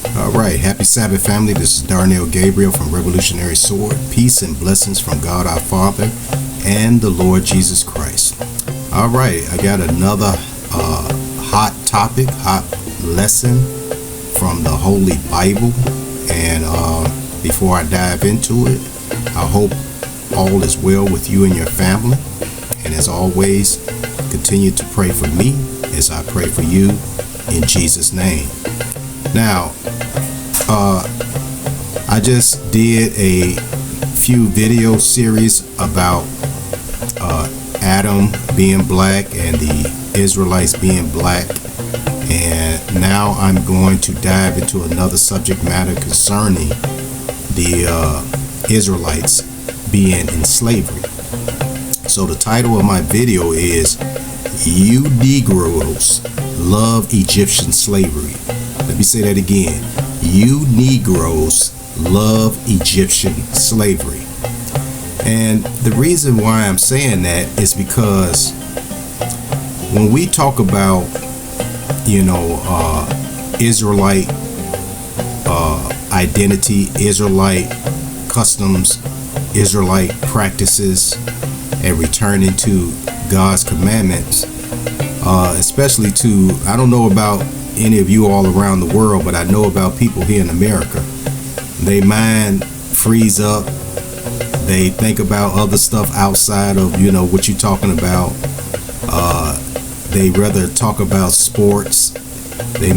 All right, happy Sabbath, family. This is Darnell Gabriel from Revolutionary Sword. Peace and blessings from God our Father and the Lord Jesus Christ. All right, I got another hot topic, hot lesson from the Holy Bible. And before I dive into it, I hope all is well with you and your family. And as always, continue to pray for me as I pray for you in Jesus' name. Now, I just did a few video series about Adam being black and the Israelites being black, and now I'm going to dive into another subject matter concerning the Israelites being in slavery. So the title of my video is "You Negroes Love Egyptian Slavery." Let me say that again. You Negroes love Egyptian slavery. And the reason why I'm saying that is because when we talk about, Israelite identity, Israelite customs, Israelite practices, and returning to God's commandments, especially to, I don't know about any of you all around the world, but I know about people here in America. They mind freeze up. They think about other stuff outside of, what you're talking about. They rather talk about sports. They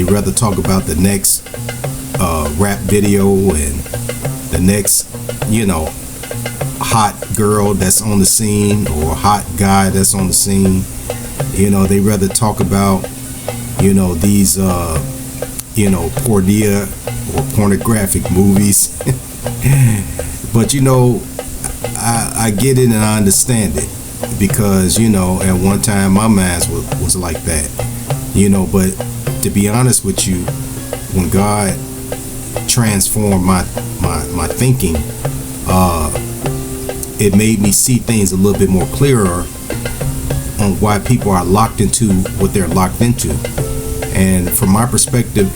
rather talk about the next rap video and the next, hot girl that's on the scene or hot guy that's on the scene. They rather talk about, these, pornea or pornographic movies. But, I get it and I understand it because, at one time my mind was like that, but to be honest with you, when God transformed my thinking, it made me see things a little bit more clearer on why people are locked into what they're locked into. And from my perspective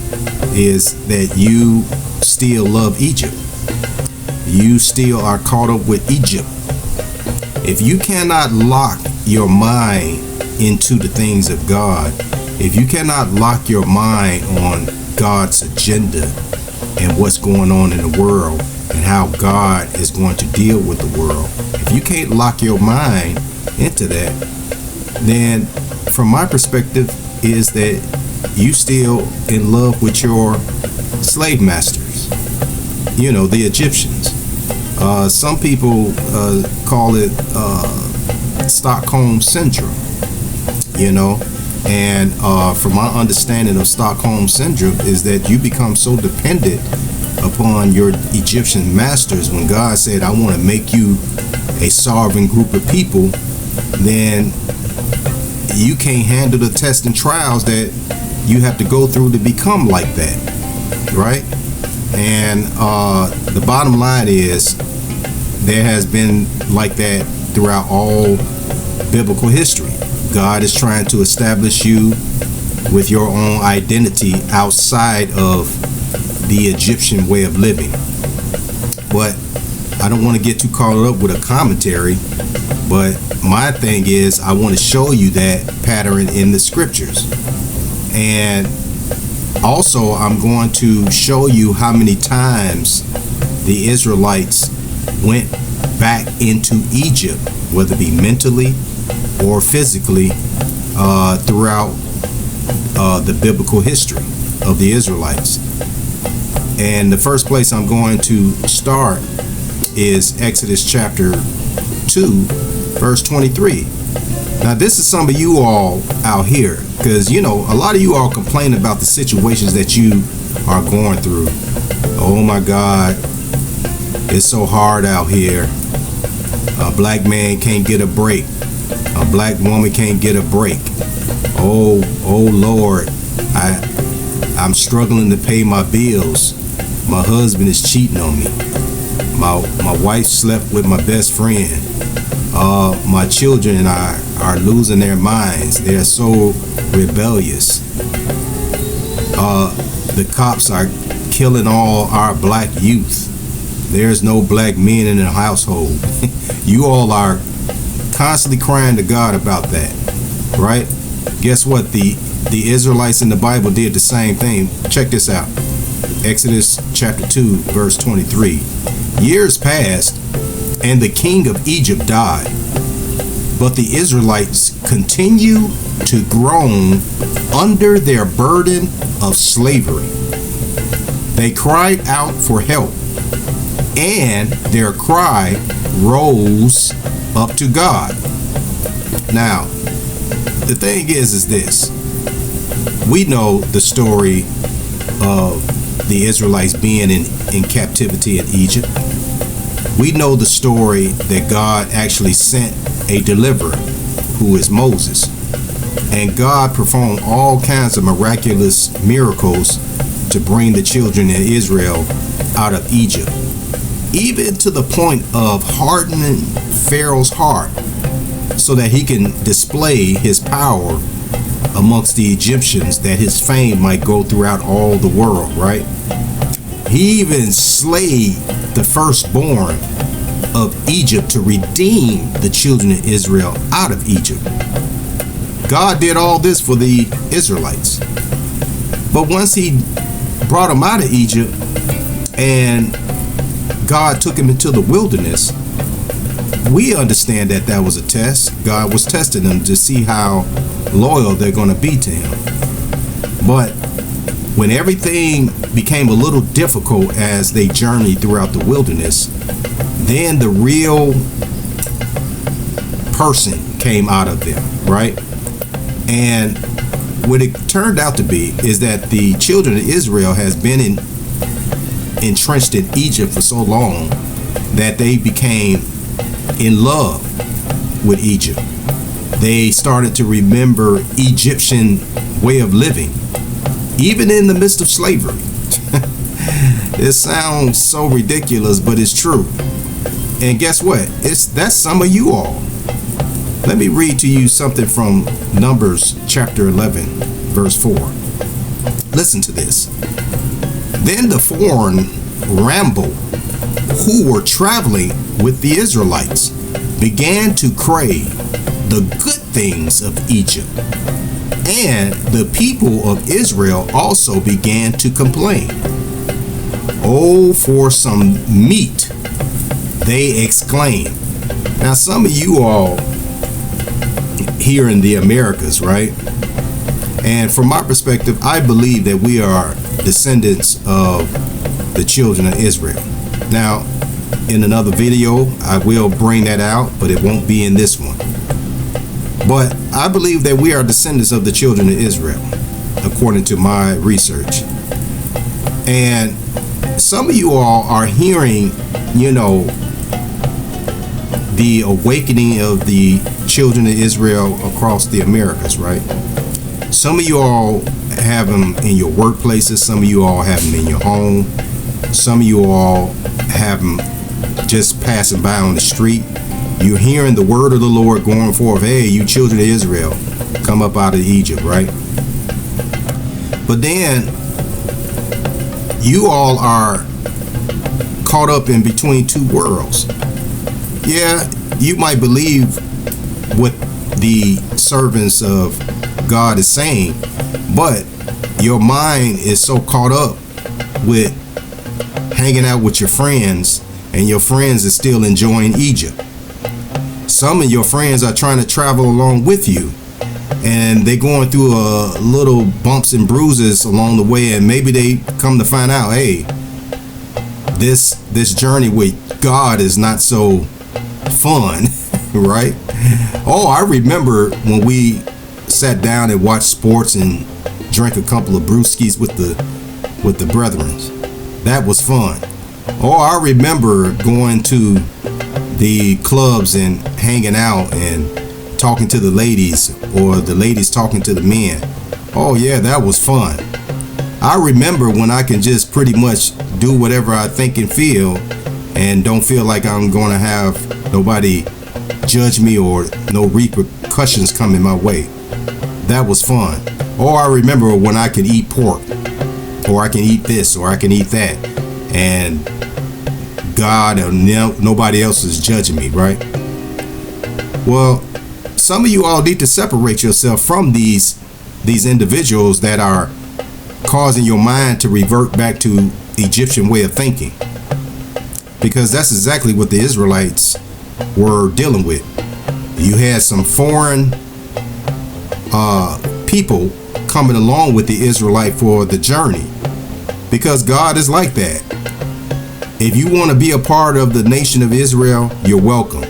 is that you still love Egypt. You still are caught up with Egypt. If you cannot lock your mind into the things of God, if you cannot lock your mind on God's agenda and what's going on in the world and how God is going to deal with the world, if you can't lock your mind into that, then from my perspective is that you still in love with your slave masters, the Egyptians. Some people call it Stockholm Syndrome, and from my understanding of Stockholm Syndrome is that you become so dependent upon your Egyptian masters. When God said, I want to make you a sovereign group of people, then you can't handle the tests and trials that you have to go through to become like that, right? And the bottom line is there has been like that throughout all biblical history. God is trying to establish you with your own identity outside of the Egyptian way of living. But I don't want to get too caught up with a commentary, but my thing is I want to show you that pattern in the scriptures. And also I'm going to show you how many times the Israelites went back into Egypt, whether it be mentally or physically, throughout the biblical history of the Israelites. And the first place I'm going to start is Exodus chapter 2, verse 23. Now, this is some of you all out here, because, a lot of you all complain about the situations that you are going through. Oh my God, it's so hard out here. A black man can't get a break. A black woman can't get a break. Oh Lord, I'm struggling to pay my bills. My husband is cheating on me. My wife slept with my best friend. My children and I are losing their minds. They're so rebellious. the cops are killing all our black youth. There's no black men in the household. You all are constantly crying to God about that, right? Guess what? The Israelites in the Bible did the same thing. Check this out. Exodus chapter 2, verse 23. Years passed, and the king of Egypt died. But the Israelites continue to groan under their burden of slavery. They cried out for help, and their cry rose up to God. Now, the thing is this. We know the story of the Israelites being in captivity in Egypt. We know the story that God actually sent a deliverer, who is Moses. And God performed all kinds of miraculous miracles to bring the children of Israel out of Egypt, even to the point of hardening Pharaoh's heart so that he can display his power amongst the Egyptians, that his fame might go throughout all the world, right? He even slayed the firstborn of Egypt to redeem the children of Israel out of Egypt. God did all this for the Israelites. But once he brought them out of Egypt and God took them into the wilderness, we understand that that was a test. God was testing them to see how loyal they're going to be to him. But when everything became a little difficult as they journeyed throughout the wilderness, then the real person came out of them, right? And what it turned out to be is that the children of Israel has been entrenched in Egypt for so long that they became in love with Egypt. They started to remember Egyptian way of living, even in the midst of slavery. It sounds so ridiculous, but it's true. And guess what? That's some of you all. Let me read to you something from Numbers chapter 11, verse 4. Listen to this. Then the foreign rabble who were traveling with the Israelites began to crave the good things of Egypt. And the people of Israel also began to complain. Oh, for some meat, they exclaimed. Now, some of you all here in the Americas, right? And from my perspective, I believe that we are descendants of the children of Israel. Now, in another video, I will bring that out, but it won't be in this one. But I believe that we are descendants of the children of Israel, according to my research. And some of you all are hearing, the awakening of the children of Israel across the Americas, right? Some of you all have them in your workplaces. Some of you all have them in your home. Some of you all have them just passing by on the street. You're hearing the word of the Lord going forth. Hey, you children of Israel, come up out of Egypt, right? But then you all are caught up in between two worlds. Yeah, you might believe what the servants of God is saying, but your mind is so caught up with hanging out with your friends, and your friends are still enjoying Egypt. Some of your friends are trying to travel along with you, and they're going through little bumps and bruises along the way, and maybe they come to find out, hey, this journey with God is not so fun, right? Oh, I remember when we sat down and watched sports and drank a couple of brewskis with the brethren. That was fun. Oh, I remember going to the clubs and hanging out and talking to the ladies, or the ladies talking to the men. Oh yeah, that was fun. I remember when I can just pretty much do whatever I think and feel, and don't feel like I'm going to have nobody judge me or no repercussions coming my way. That was fun. Or I remember when I could eat pork. or I can eat this, or I can eat that, and God or nobody else is judging me, right? Well, some of you all need to separate yourself from these individuals that are causing your mind to revert back to Egyptian way of thinking, because that's exactly what the Israelites were dealing with. You had some foreign people coming along with the Israelite for the journey, because God is like that. If you want to be a part of the nation of Israel, you're welcome.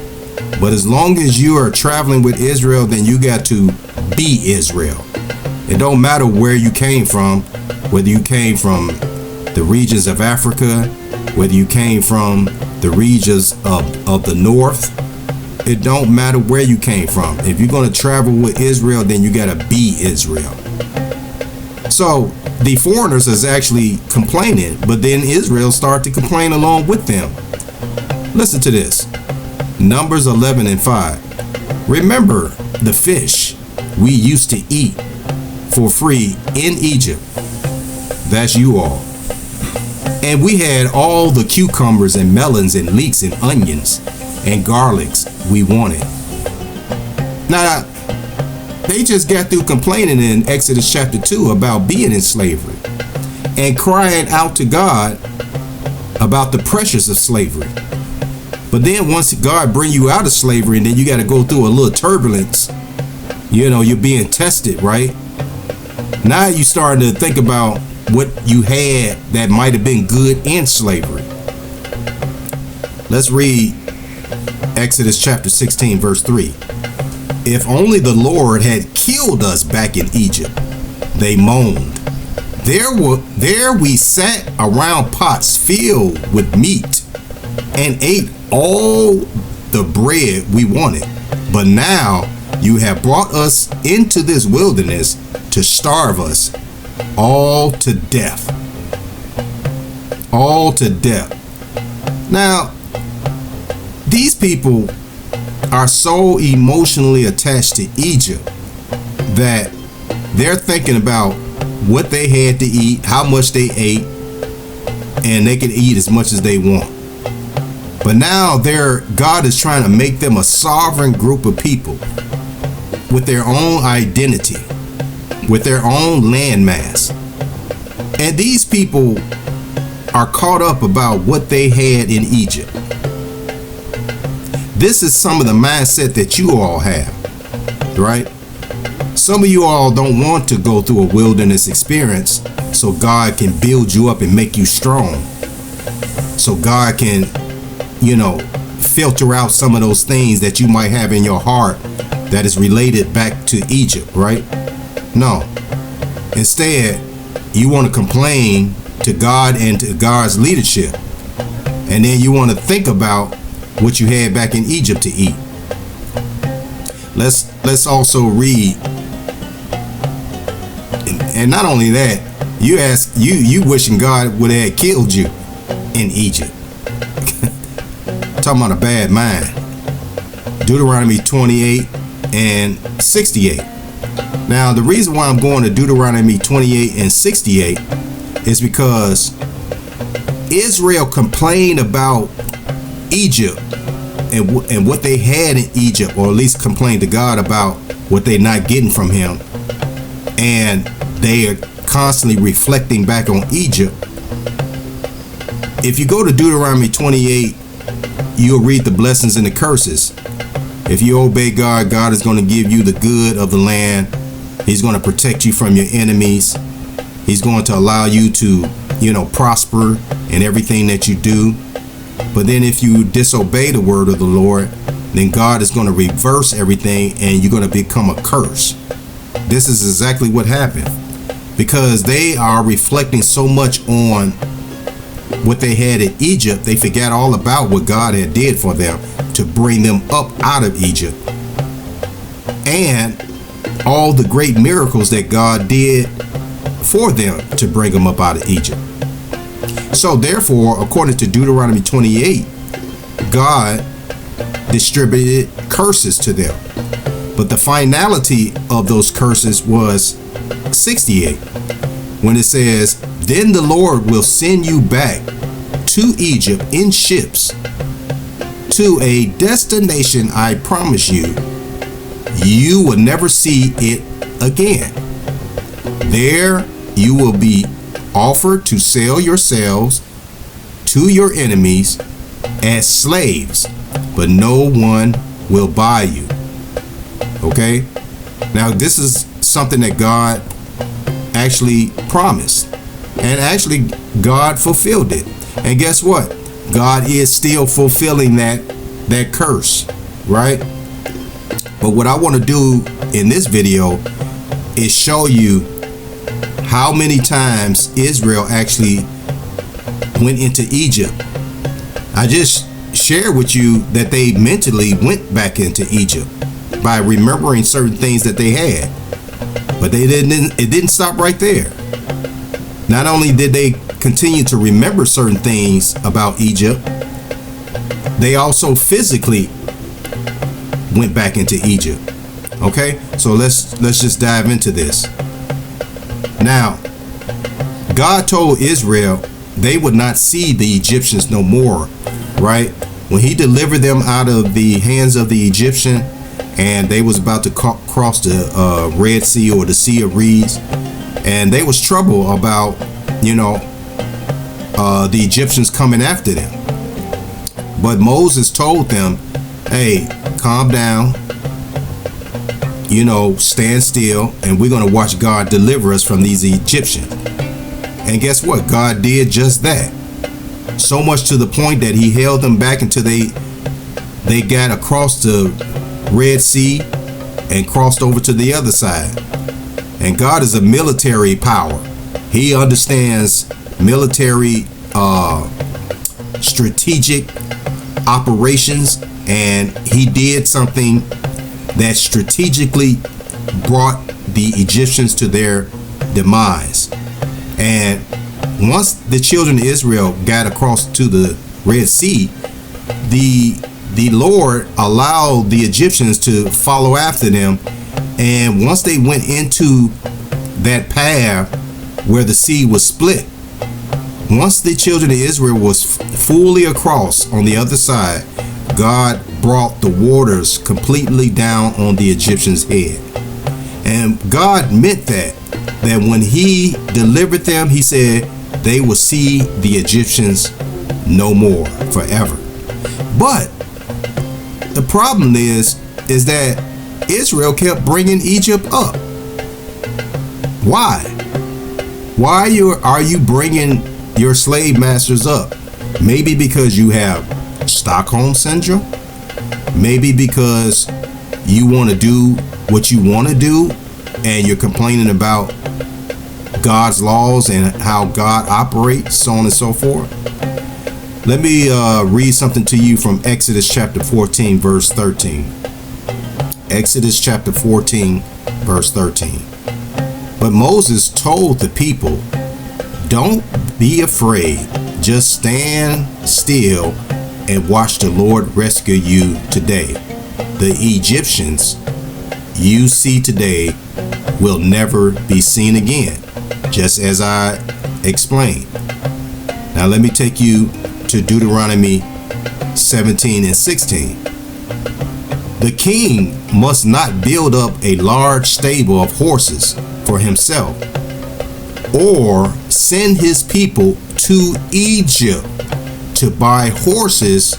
But as long as you are traveling with Israel, then you got to be Israel. It don't matter where you came from, whether you came from the regions of Africa, whether you came from the regions of the north. It don't matter where you came from. If you're going to travel with Israel, then you got to be Israel. So the foreigners is actually complaining, but then Israel started to complain along with them. Listen to this. Numbers 11:5. Remember the fish we used to eat for free in Egypt. That's you all. And we had all the cucumbers and melons and leeks and onions and garlics we wanted. Now, they just got through complaining in Exodus chapter 2 about being in slavery and crying out to God about the pressures of slavery. But then once God bring you out of slavery, and then you got to go through a little turbulence, you're being tested, right? Now you starting to think about what you had that might have been good in slavery. Let's read Exodus chapter 16, verse 3. If only the Lord had killed us back in Egypt, they moaned. There we sat around pots filled with meat and ate all the bread we wanted. But now you have brought us into this wilderness to starve us all to death. All to death. Now, these people are so emotionally attached to Egypt that they're thinking about what they had to eat, how much they ate, and they can eat as much as they want. But now God is trying to make them a sovereign group of people with their own identity, with their own landmass. And these people are caught up about what they had in Egypt. This is some of the mindset that you all have, right? Some of you all don't want to go through a wilderness experience so God can build you up and make you strong. So God can, filter out some of those things that you might have in your heart that is related back to Egypt, right? No. Instead, you want to complain to God and to God's leadership. And then you want to think about what you had back in Egypt to eat. Let's also read. And not only that, you wishing God would have killed you in Egypt. Talking about a bad mind. Deuteronomy 28 and 68. Now, the reason why I'm going to Deuteronomy 28 and 68 is because Israel complained about Egypt and what they had in Egypt, or at least complained to God about what they're not getting from him. And they are constantly reflecting back on Egypt. If you go to Deuteronomy 28, you'll read the blessings and the curses. If you obey God, God is going to give you the good of the land. He's going to protect you from your enemies. He's going to allow you to, prosper in everything that you do. But then if you disobey the word of the Lord, then God is going to reverse everything and you're going to become a curse. This is exactly what happened, because they are reflecting so much on what they had in Egypt. They forgot all about what God had did for them to bring them up out of Egypt, and all the great miracles that God did for them to bring them up out of Egypt. So therefore, according to Deuteronomy 28, God distributed curses to them. But the finality of those curses was 68, when it says, Then the Lord will send you back to Egypt in ships, to a destination I promise you, you will never see it again. There you will be offered to sell yourselves to your enemies as slaves, but no one will buy you. Okay? Now this is something that God actually promised, and actually God fulfilled it. And guess what? God is still fulfilling that curse, right? But what I want to do in this video is show you how many times Israel actually went into Egypt. I just shared with you that they mentally went back into Egypt by remembering certain things that they had. But it didn't stop right there. Not only did they continue to remember certain things about Egypt, they also physically went back into Egypt. Okay, so let's just dive into this. Now, God told Israel they would not see the Egyptians no more, right? When he delivered them out of the hands of the Egyptian, and they was about to cross the Red Sea, or the Sea of Reeds, and they was trouble about, the Egyptians coming after them. But Moses told them, hey, calm down, stand still, and we're going to watch God deliver us from these Egyptians. And guess what? God did just that. So much to the point that he held them back until they got across the Red Sea and crossed over to the other side. And God is a military power. He understands military strategic operations, and he did something that strategically brought the Egyptians to their demise. And once the children of Israel got across to the Red Sea, the Lord allowed the Egyptians to follow after them. And once they went into that path where the sea was split, once the children of Israel was fully across on the other side, God brought the waters completely down on the Egyptians' head. And God meant that when he delivered them, he said they will see the Egyptians no more forever. But the problem is that Israel kept bringing Egypt up. Why? Why are you bringing your slave masters up? Maybe because you have Stockholm Syndrome. Maybe because you want to do what you want to do, and you're complaining about God's laws and how God operates, so on and so forth. Let me read something to you from Exodus chapter 14, verse 13. Exodus chapter 14, verse 13. But Moses told the people, don't be afraid, just stand still and watch the Lord rescue you today. The Egyptians you see today will never be seen again, just as I explained. Now let me take you to Deuteronomy 17 and 16. The king must not build up a large stable of horses for himself, or send his people to Egypt to buy horses,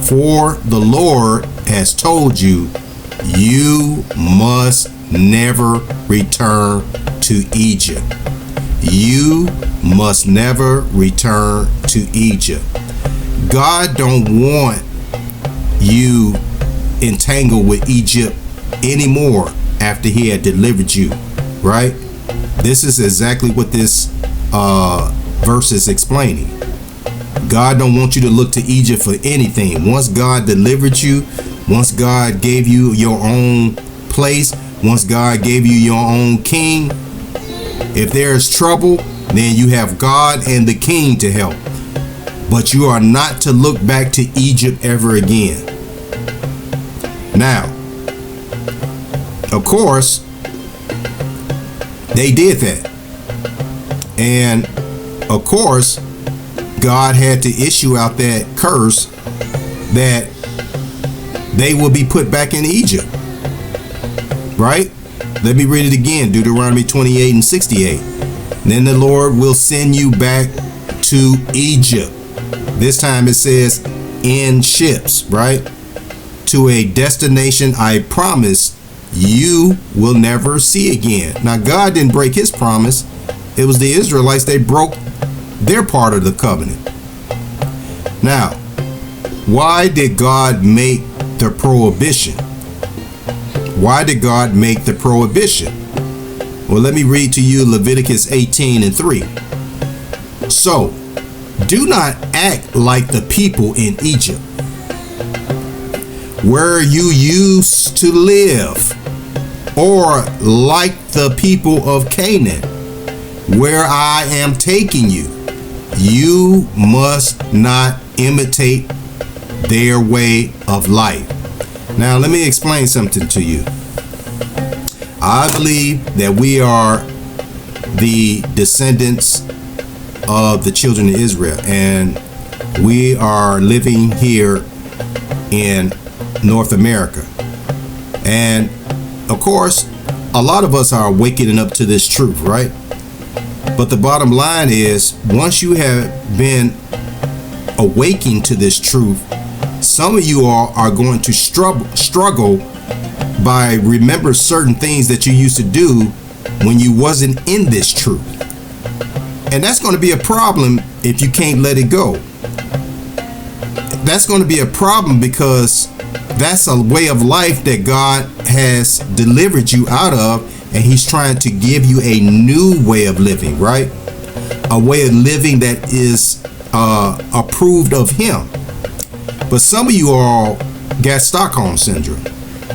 for the Lord has told you, you must never return to Egypt. You must never return to Egypt. God don't want you entangled with Egypt anymore after he had delivered you, right? This is exactly what this verse is explaining. God don't want you to look to Egypt for anything. Once God delivered you, once God gave you your own place, once God gave you your own king, if there's trouble, then you have God and the king to help. But you are not to look back to Egypt ever again. Now, of course, they did that. And of course, God had to issue out that curse that they will be put back in Egypt. Right? Let me read it again. Deuteronomy 28 and 68. Then the Lord will send you back to Egypt. This time it says in ships, right? To a destination I promise you will never see again. Now, God didn't break his promise. It was the Israelites. They broke their part of the covenant. Now, why did God make the prohibition? Why did God make the prohibition? Well, let me read to you Leviticus 18 and 3. So, do not act like the people in Egypt, where you used to live, or like the people of Canaan, where I am taking you. You must not imitate their way of life. Now, let me explain something to you. I believe that we are the descendants of the children of Israel, and we are living here in North America. And of course, a lot of us are waking up to this truth, right? But the bottom line is, once you have been awakened to this truth, some of you all are going to struggle by remember certain things that you used to do when you wasn't in this truth. And that's going to be a problem if you can't let it go. That's going to be a problem because that's a way of life that God has delivered you out of, and he's trying to give you a new way of living, right? A way of living that is approved of him. But some of you all got Stockholm syndrome.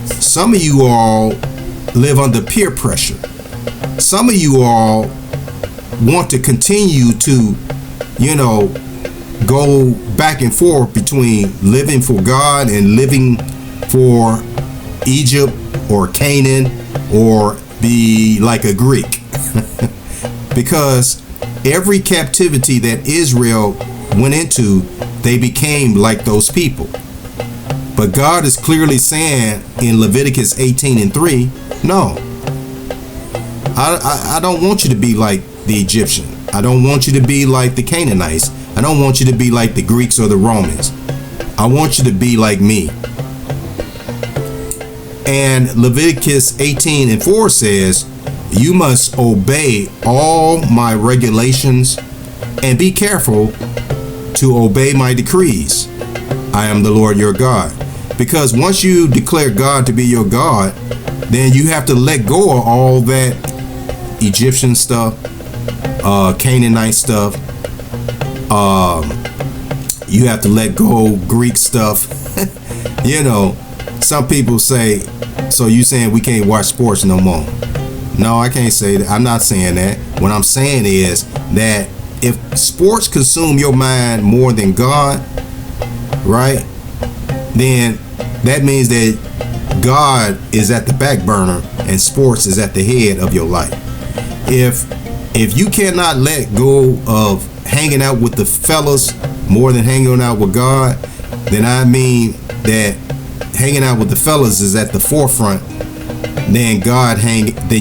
Some of you all live under peer pressure. Some of you all want to continue to, go back and forth between living for God and living for Egypt or Canaan, or be like a Greek. Because every captivity that Israel went into, they became like those people. But God is clearly saying in Leviticus 18 and 3, no, I don't want you to be like the Egyptian. I don't want you to be like the Canaanites. I don't want you to be like the Greeks or the Romans. I want you to be like me. And Leviticus 18 and 4 says, you must obey all my regulations and be careful to obey my decrees. I am the Lord your God. Because once you declare God to be your God, then you have to let go of all that Egyptian stuff, Canaanite stuff. You have to let go Greek stuff. Some people say, so you saying we can't watch sports no more? No, I can't say that. I'm not saying that. What I'm saying is that if sports consume your mind more than God, right, then that means that God is at the back burner and sports is at the head of your life. If you cannot let go of hanging out with the fellas more than hanging out with God, then I mean that hanging out with the fellas is at the forefront, then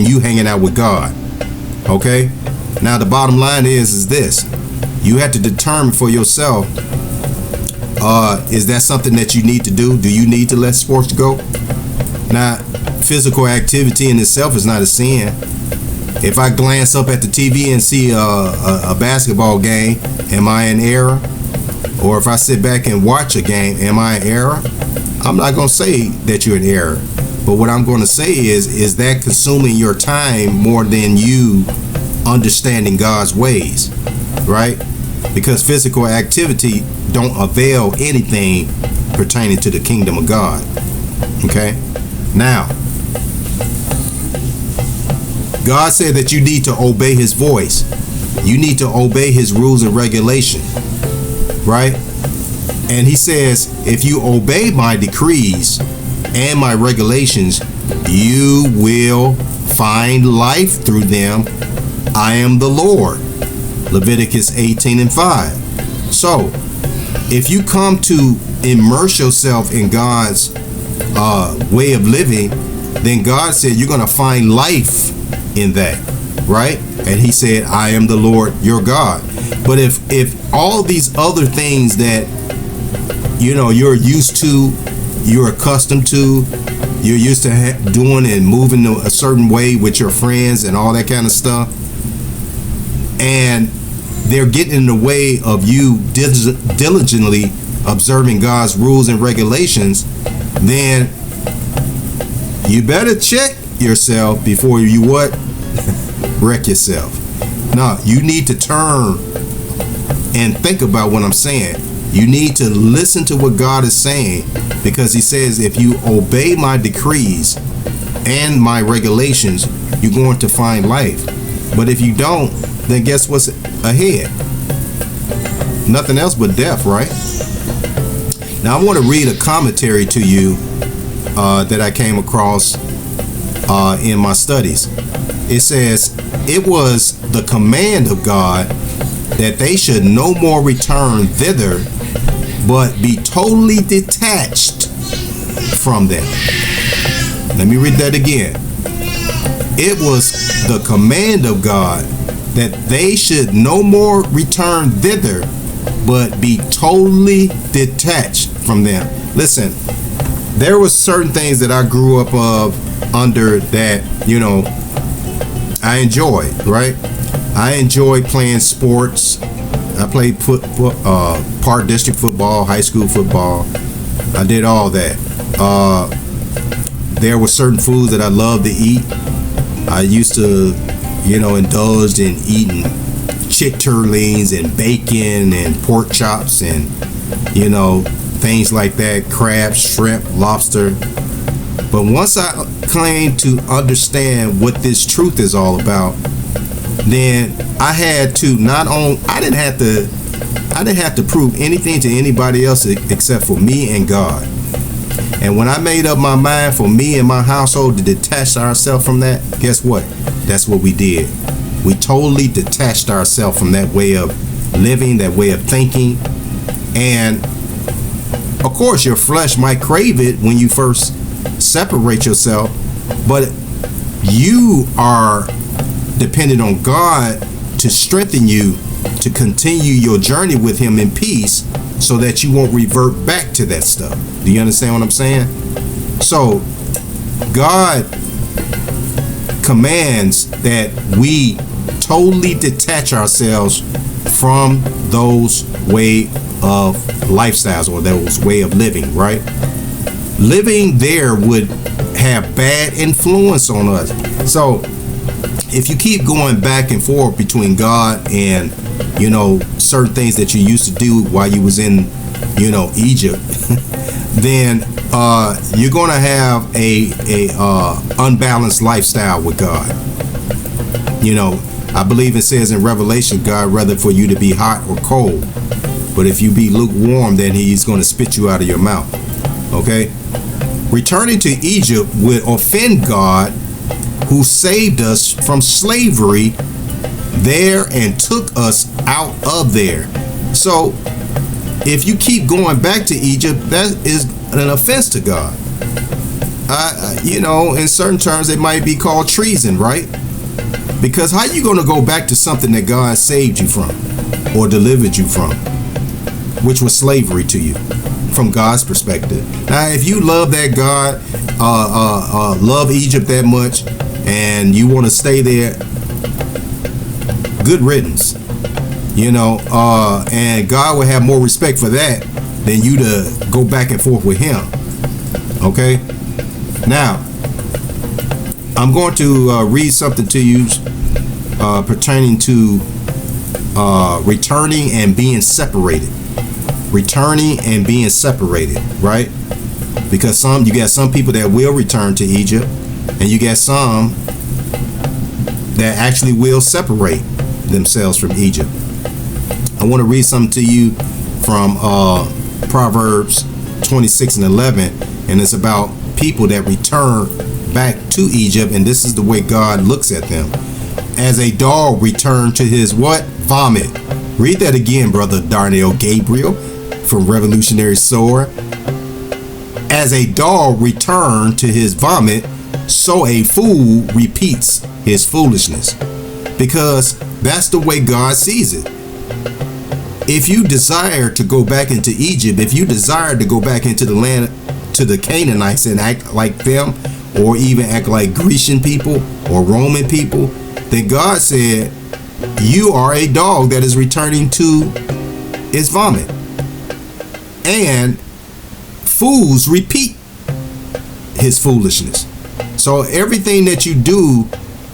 you hanging out with God. Okay? Now the bottom line is this. You have to determine for yourself, is that something that you need to do? Do you need to let sports go? Now, physical activity in itself is not a sin. If I glance up at the TV and see a basketball game, am I in error? Or if I sit back and watch a game, am I in error? I'm not going to say that you're in error. But what I'm going to say is that consuming your time more than you understanding God's ways, right? Because physical activity don't avail anything pertaining to the kingdom of God. Okay? Now, God said that you need to obey his voice. You need to obey his rules and regulation, right? And he says, if you obey my decrees and my regulations, you will find life through them. I am the Lord. Leviticus 18:5. So, if you come to immerse yourself in God's way of living, then God said you're going to find life in that, right? And he said, I am the Lord your God. But if all these other things that, you're used to, you're accustomed to, you're used to doing and moving a certain way with your friends and all that kind of stuff, and they're getting in the way of you diligently observing God's rules and regulations, then you better check yourself before you what? Wreck yourself. No, you need to turn and think about what I'm saying. You need to listen to what God is saying, because he says if you obey my decrees and my regulations, you're going to find life. But if you don't, then guess what's ahead? Nothing else but death, right? Now I want to read a commentary to you that I came across in my studies. It says, it was the command of God that they should no more return thither, but be totally detached from them. Let me read that again. It was the command of God that they should no more return thither, but be totally detached from them. Listen, there was certain things that I grew up under that, I enjoyed, right? I enjoyed playing sports. I played park district football, high school football. I did all that. There were certain foods that I loved to eat. I used to, indulge in eating chitterlings and bacon and pork chops and, things like that, crab, shrimp, lobster. But once I came to understand what this truth is all about, then I had to I didn't have to prove anything to anybody else except for me and God. And when I made up my mind for me and my household to detach ourselves from that, guess what? That's what we did. We totally detached ourselves from that way of living, that way of thinking. And of course, your flesh might crave it when you first separate yourself, but you are dependent on God to strengthen you to continue your journey with him in peace, so that you won't revert back to that stuff. Do you understand what I'm saying? So God commands that we totally detach ourselves from those way of lifestyles, or those way of living, right? Living there would have bad influence on us. So if you keep going back and forth between God and, certain things that you used to do while you was in, Egypt, then you're going to have a unbalanced lifestyle with God. I believe it says in Revelation, God rather for you to be hot or cold. But if you be lukewarm, then he's going to spit you out of your mouth. Okay? Returning to Egypt would offend God, who saved us from slavery there and took us out of there. So if you keep going back to Egypt, that is an offense to God. In certain terms, it might be called treason, right? Because how you going to go back to something that God saved you from or delivered you from, which was slavery to you from God's perspective? Now, if you love that God, love Egypt that much, and you want to stay there, good riddance, and God will have more respect for that than you to go back and forth with him. Okay? Now, I'm going to read something to you pertaining to returning and being separated. Returning and being separated, right? Because you got some people that will return to Egypt, and you got some that actually will separate themselves from Egypt. I want to read something to you from Proverbs 26:11, and it's about people that return back to Egypt, and this is the way God looks at them. As a dog returned to his what? vomit. Read that again, Brother Darnell Gabriel from Revolutionary Sword. As a dog returned to his vomit, so a fool repeats his foolishness. Because that's the way God sees it. If you desire to go back into Egypt, if you desire to go back into the land, to the Canaanites, and act like them, or even act like Grecian people or Roman people, then God said, you are a dog that is returning to its vomit. And fools repeat his foolishness. So everything that you do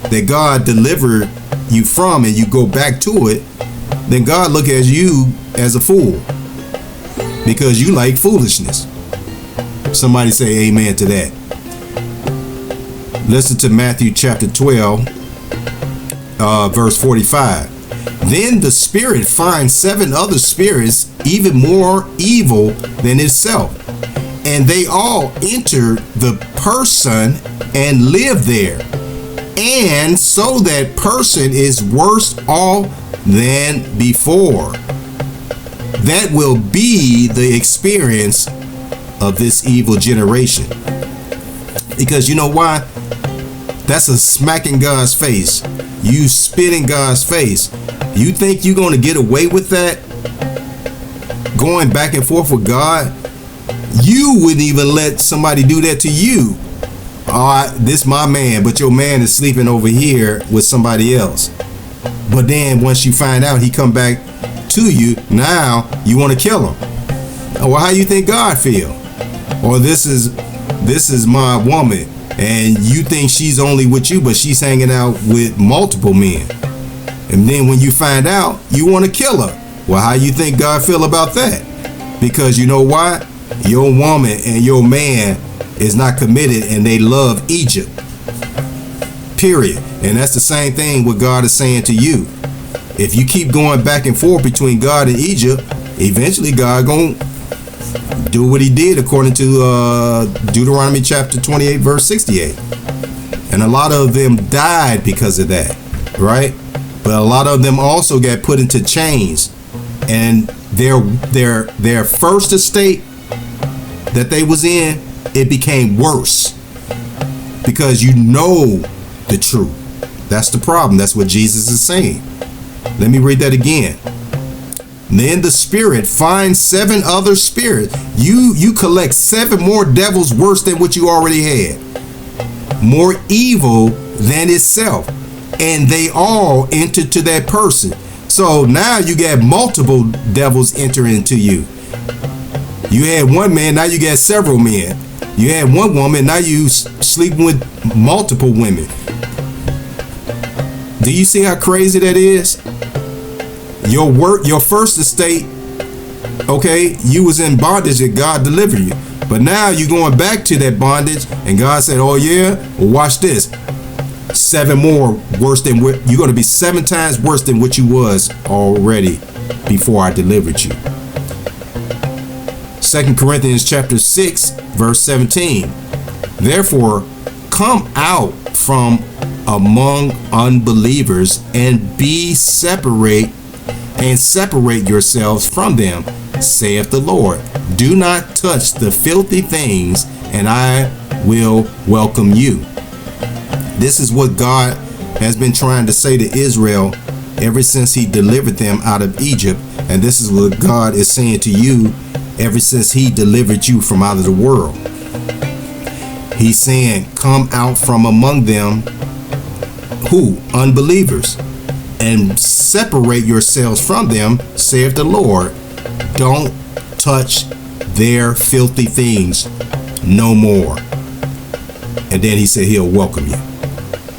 that God delivered you from, and you go back to it, then God look at you as a fool because you like foolishness. Somebody say amen to that. Listen to Matthew chapter 12, verse 45. Then the spirit finds 7 other spirits even more evil than itself, and they all enter the person and live there. And so that person is worse off than before. That will be the experience of this evil generation. Because you know why? That's a smack in God's face. You spit in God's face. You think you're going to get away with that? Going back and forth with God? You wouldn't even let somebody do that to you. All right, this my man, but your man is sleeping over here with somebody else. But then once you find out he come back to you, now you want to kill him. Well, how you think God feel? Or this is my woman, and you think she's only with you, but she's hanging out with multiple men. And then when you find out, you want to kill her. Well, how you think God feel about that? Because you know why? Your woman and your man is not committed, and they love Egypt. Period. And that's the same thing what God is saying to you. If you keep going back and forth between God and Egypt, eventually God gonna do what he did according to Deuteronomy chapter 28 verse 68. And a lot of them died because of that, right? But a lot of them also got put into chains, and their first estate that they was in, it became worse because you know the truth. That's the problem. That's what Jesus is saying. Let me read that again. Then the spirit finds 7 other spirits. You collect 7 more devils worse than what you already had, more evil than itself, and they all enter to that person. So now you got multiple devils enter into you. You had one man, now you got several men. You had one woman, now you sleeping with multiple women. Do you see how crazy that is? Your first estate, okay, you was in bondage and God delivered you. But now you're going back to that bondage, and God said, oh yeah, well, watch this. 7 more worse than what you're going to be, 7 times worse than what you was already before I delivered you. 2 Corinthians chapter 6 verse 17. Therefore, come out from among unbelievers and separate yourselves from them, saith the Lord. Do not touch the filthy things, and I will welcome you. This is what God has been trying to say to Israel ever since he delivered them out of Egypt. And this is what God is saying to you ever since he delivered you from out of the world. He's saying, come out from among them, who? Unbelievers, and separate yourselves from them, saith the Lord. Don't touch their filthy things no more. And then he said he'll welcome you.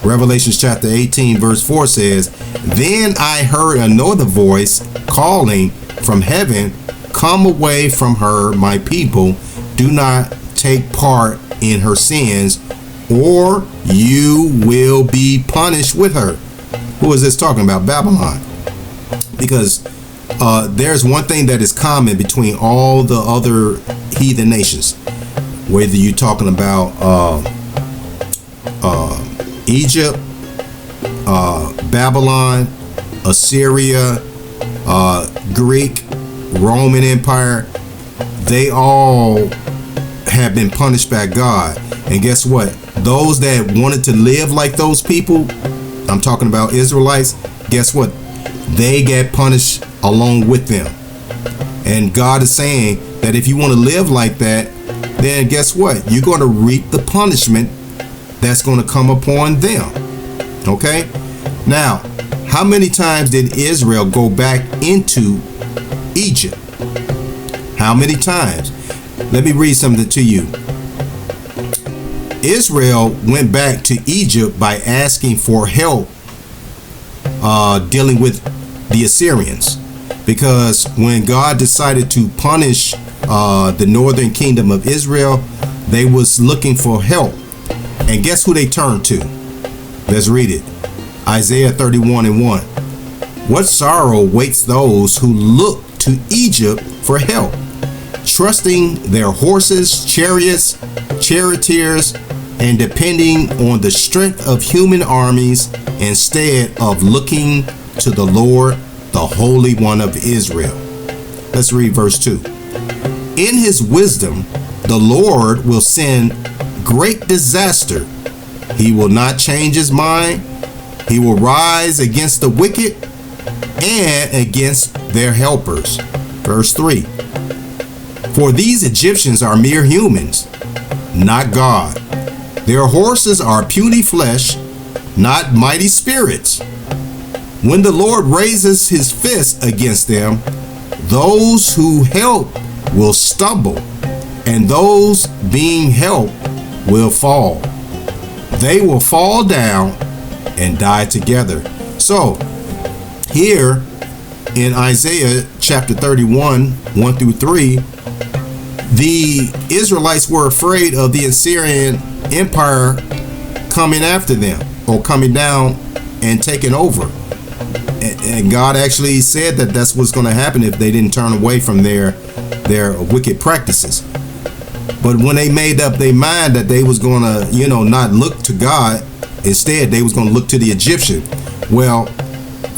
Revelation chapter 18 verse 4 says, then I heard another voice calling from heaven, come away from her, my people. Do not take part in her sins, or you will be punished with her. Who is this talking about? Babylon. Because there's one thing that is common between all the other heathen nations, whether you're talking about Egypt, Babylon, Assyria, Greek, Roman Empire, they all have been punished by God. And guess what? Those that wanted to live like those people, I'm talking about Israelites, guess what? They get punished along with them. And God is saying that if you want to live like that, then guess what? You're going to reap the punishment that's going to come upon them. Okay? Now, how many times did Israel go back into Egypt? How many times? Let me read something to you. Israel went back to Egypt by asking for help dealing with the Assyrians. Because when God decided to punish the northern kingdom of Israel, they was looking for help. And guess who they turned to? Let's read it. Isaiah 31:1. What sorrow waits those who look to Egypt for help, trusting their horses, chariots, charioteers, and depending on the strength of human armies instead of looking to the Lord, the Holy One of Israel. Let's read verse 2. In his wisdom, the Lord will send great disaster. He will not change his mind. He will rise against the wicked and against their helpers. Verse 3. For these Egyptians are mere humans, not God. Their horses are puny flesh, not mighty spirits. When the Lord raises his fist against them, those who help will stumble, and those being helped will fall. They will fall down and die together. So, here in Isaiah chapter 31, 1-3, the Israelites were afraid of the Assyrian Empire coming after them, or coming down and taking over. And God actually said that that's what's going to happen if they didn't turn away from their wicked practices. But when they made up their mind that they was going to, not look to God, instead they was going to look to the Egyptian. Well,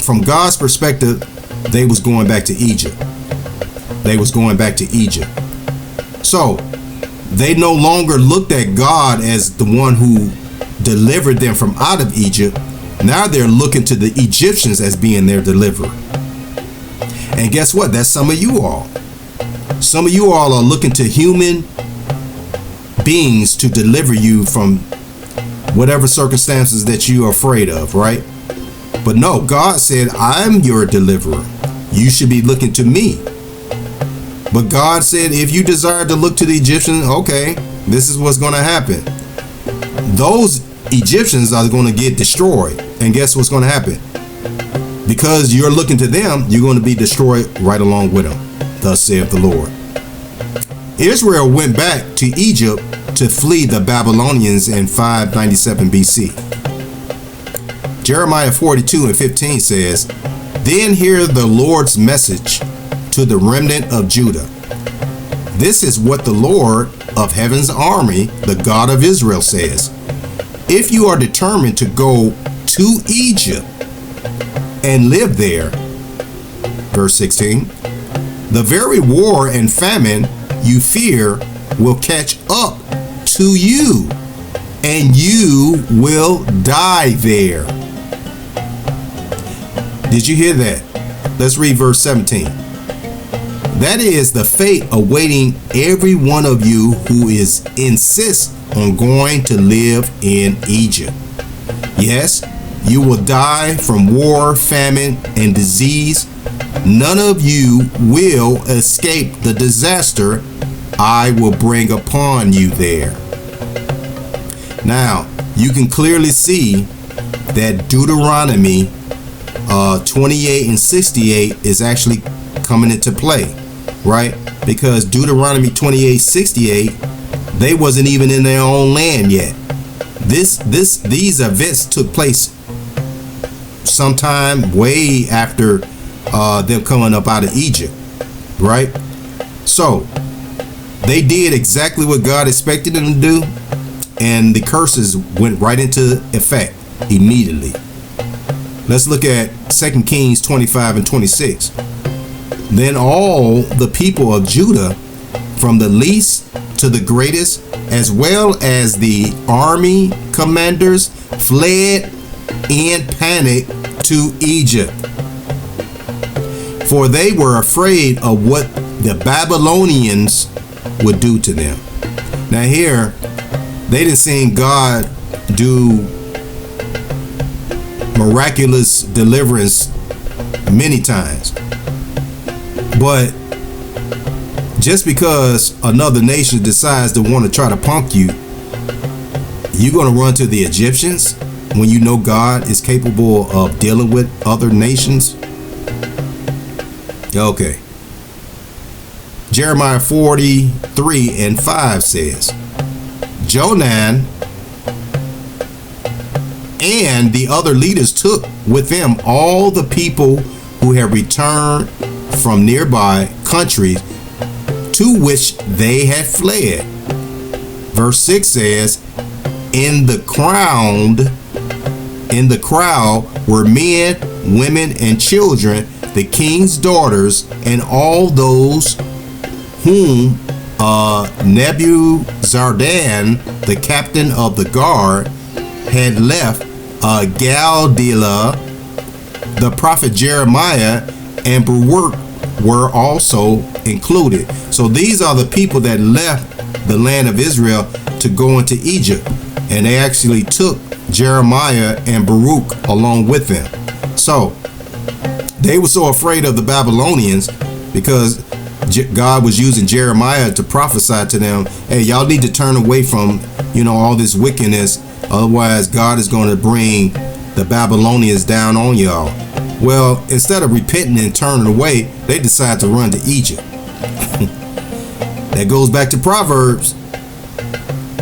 from God's perspective, they was going back to Egypt. They was going back to Egypt. So they no longer looked at God as the one who delivered them from out of Egypt. Now they're looking to the Egyptians as being their deliverer. And guess what? That's some of you all. Some of you all are looking to human beings to deliver you from whatever circumstances that you are afraid of, right? But no, God said, I'm your deliverer. You should be looking to me. But God said, if you desire to look to the Egyptians, okay, this is what's going to happen. Those Egyptians are going to get destroyed. And guess what's going to happen? Because you're looking to them, you're going to be destroyed right along with them. Thus saith the Lord. Israel went back to Egypt to flee the Babylonians in 597 BC. Jeremiah 42:15 says, Then hear the Lord's message to the remnant of Judah. This is what the Lord of heaven's army, the God of Israel, says. If you are determined to go to Egypt and live there, verse 16, the very war and famine you fear will catch up to you, and you will die there. Did you hear that? Let's read verse 17. That is the fate awaiting every one of you who insists on going to live in Egypt. Yes, you will die from war, famine, and disease. None of you will escape the disaster I will bring upon you there. Now, you can clearly see that Deuteronomy 28:68 is actually coming into play, right? Because Deuteronomy 28:68, they wasn't even in their own land yet. These events took place sometime way after them coming up out of Egypt, right? So they did exactly what God expected them to do, and the curses went right into effect immediately. Let's look at 2 Kings 25 and 26. Then all the people of Judah, from the least to the greatest, as well as the army commanders, fled in panic to Egypt, for they were afraid of what the Babylonians would do to them. Now here, they didn't see God do miraculous deliverance many times. But just because another nation decides to want to try to punk you, you're going to run to the Egyptians when you know God is capable of dealing with other nations? Okay. Jeremiah 43 and 5 says, Jonan and the other leaders took with them all the people who had returned from nearby countries to which they had fled. Verse 6 says, In the crowd were men, women, and children, the king's daughters, and all those whom Nebuzaradan, the captain of the guard, had left. Galdelah, the prophet Jeremiah, and Baruch were also included. So these are the people that left the land of Israel to go into Egypt, and they actually took Jeremiah and Baruch along with them. So they were so afraid of the Babylonians because God was using Jeremiah to prophesy to them, hey, y'all need to turn away from, all this wickedness. Otherwise, God is going to bring the Babylonians down on y'all. Well, instead of repenting and turning away, they decide to run to Egypt. That goes back to Proverbs.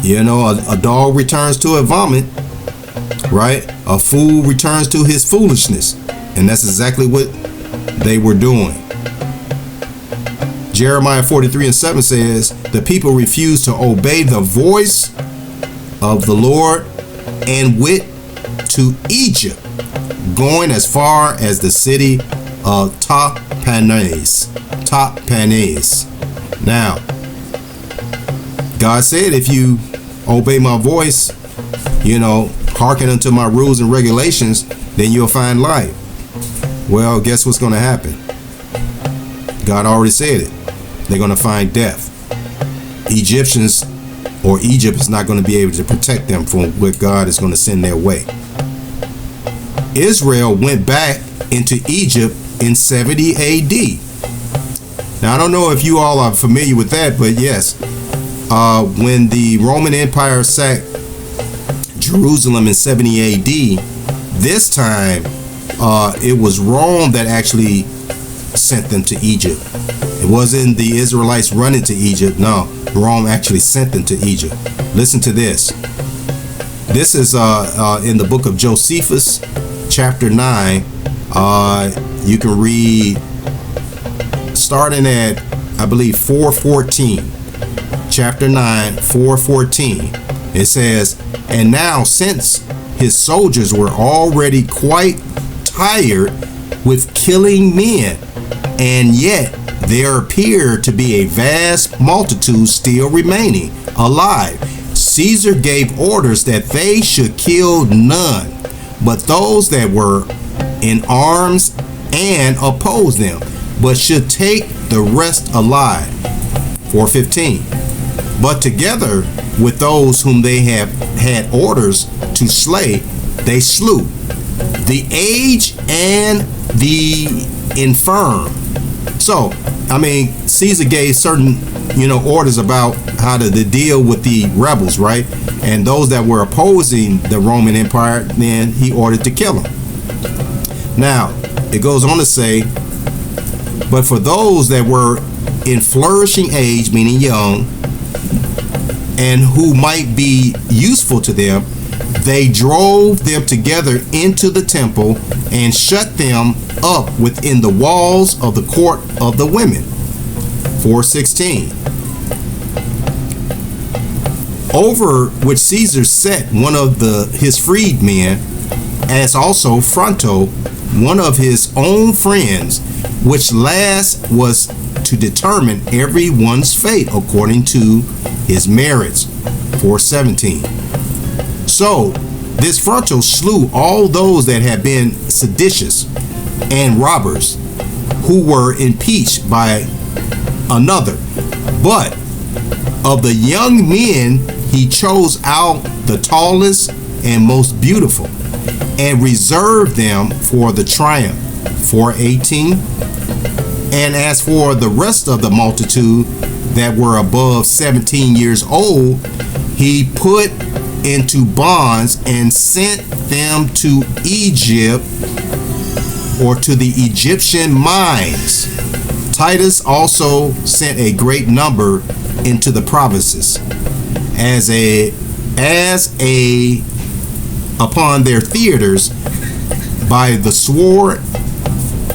A dog returns to a vomit, right? A fool returns to his foolishness. And that's exactly what they were doing. Jeremiah 43 and 7 says, the people refused to obey the voice of the Lord and went to Egypt, going as far as the city of Tahpanhes. Now, God said, if you obey my voice, hearken unto my rules and regulations, then you'll find life. Well, guess what's going to happen? God already said it. They're going to find death. Egypt is not going to be able to protect them from what God is going to send their way. Israel went back into Egypt in 70 AD. Now, I don't know if you all are familiar with that, but yes, when the Roman Empire sacked Jerusalem in 70 AD, this time it was Rome that actually sent them to Egypt. It wasn't the Israelites running to Egypt. No, Rome actually sent them to Egypt. Listen to this. This is in the book of Josephus, chapter 9. You can read starting at, I believe, 4:14. Chapter 9, 4:14. It says, and now since his soldiers were already quite tired with killing men, and yet there appeared to be a vast multitude still remaining alive, Caesar gave orders that they should kill none but those that were in arms and oppose them, but should take the rest alive. 4:15. But together with those whom they have had orders to slay, they slew the aged and the infirm. So, Caesar gave certain, orders about how to deal with the rebels, right? And those that were opposing the Roman Empire, then he ordered to kill them. Now, it goes on to say, but for those that were in flourishing age, meaning young, and who might be useful to them, they drove them together into the temple and shut them up within the walls of the court of the women. 4:16. Over which Caesar set one of his freedmen, as also Fronto, one of his own friends, which last was to determine everyone's fate according to his merits. 4:17. So this Fronto slew all those that had been seditious and robbers, who were impeached by another. But of the young men he chose out the tallest and most beautiful, and reserved them for the triumph. 4:18. And as for the rest of the multitude that were above 17 years old, he put into bonds and sent them to Egypt, or to the Egyptian mines. Titus also sent a great number into the provinces, as a upon their theaters by the sword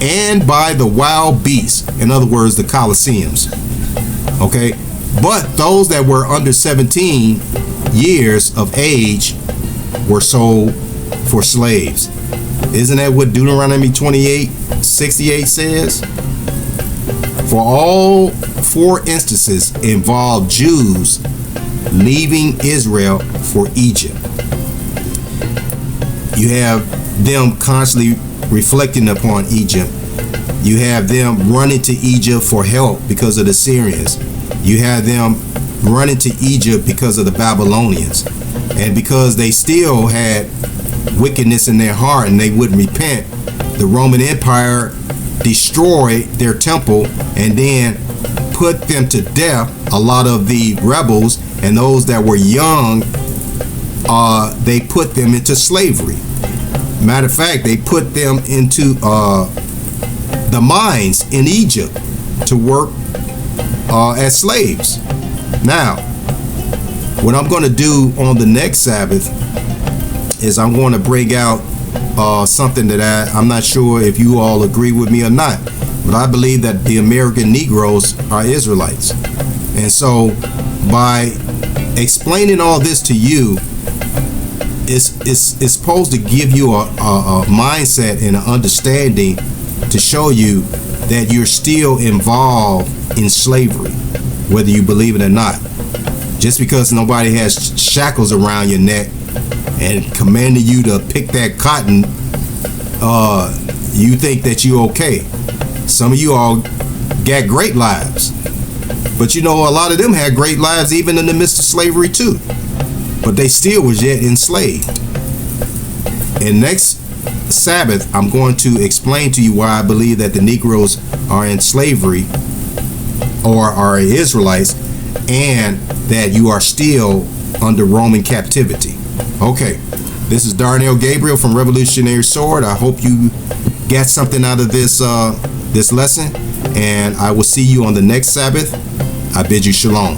and by the wild beasts. In other words, the Colosseums. Okay, but those that were under 17 years of age were sold for slaves. Isn't that what Deuteronomy 28:68 says? For all four instances involve Jews leaving Israel for Egypt. You have them constantly reflecting upon Egypt. You have them running to Egypt for help because of the Syrians. You have them running to Egypt because of the Babylonians. And because they still had wickedness in their heart and they wouldn't repent, the Roman Empire destroyed their temple and then put them to death. A lot of the rebels and those that were young, they put them into slavery. Matter of fact, they put them into the mines in Egypt to work as slaves. Now, what I'm going to do on the next Sabbath is I'm going to bring out something that I'm not sure if you all agree with me or not, but I believe that the American Negroes are Israelites. And so by explaining all this to you, it's supposed to give you a mindset and an understanding to show you that you're still involved in slavery, whether you believe it or not. Just because nobody has shackles around your neck and commanding you to pick that cotton, you think that you're okay. Some of you all got great lives, but you know, a lot of them had great lives even in the midst of slavery too, but they still was yet enslaved. And next Sabbath, I'm going to explain to you why I believe that the Negroes are in slavery or are Israelites, and that you are still under Roman captivity. Okay, this is Darnell Gabriel from Revolutionary Sword. I hope you got something out of this this lesson, and I will see you on the next Sabbath. I bid you shalom.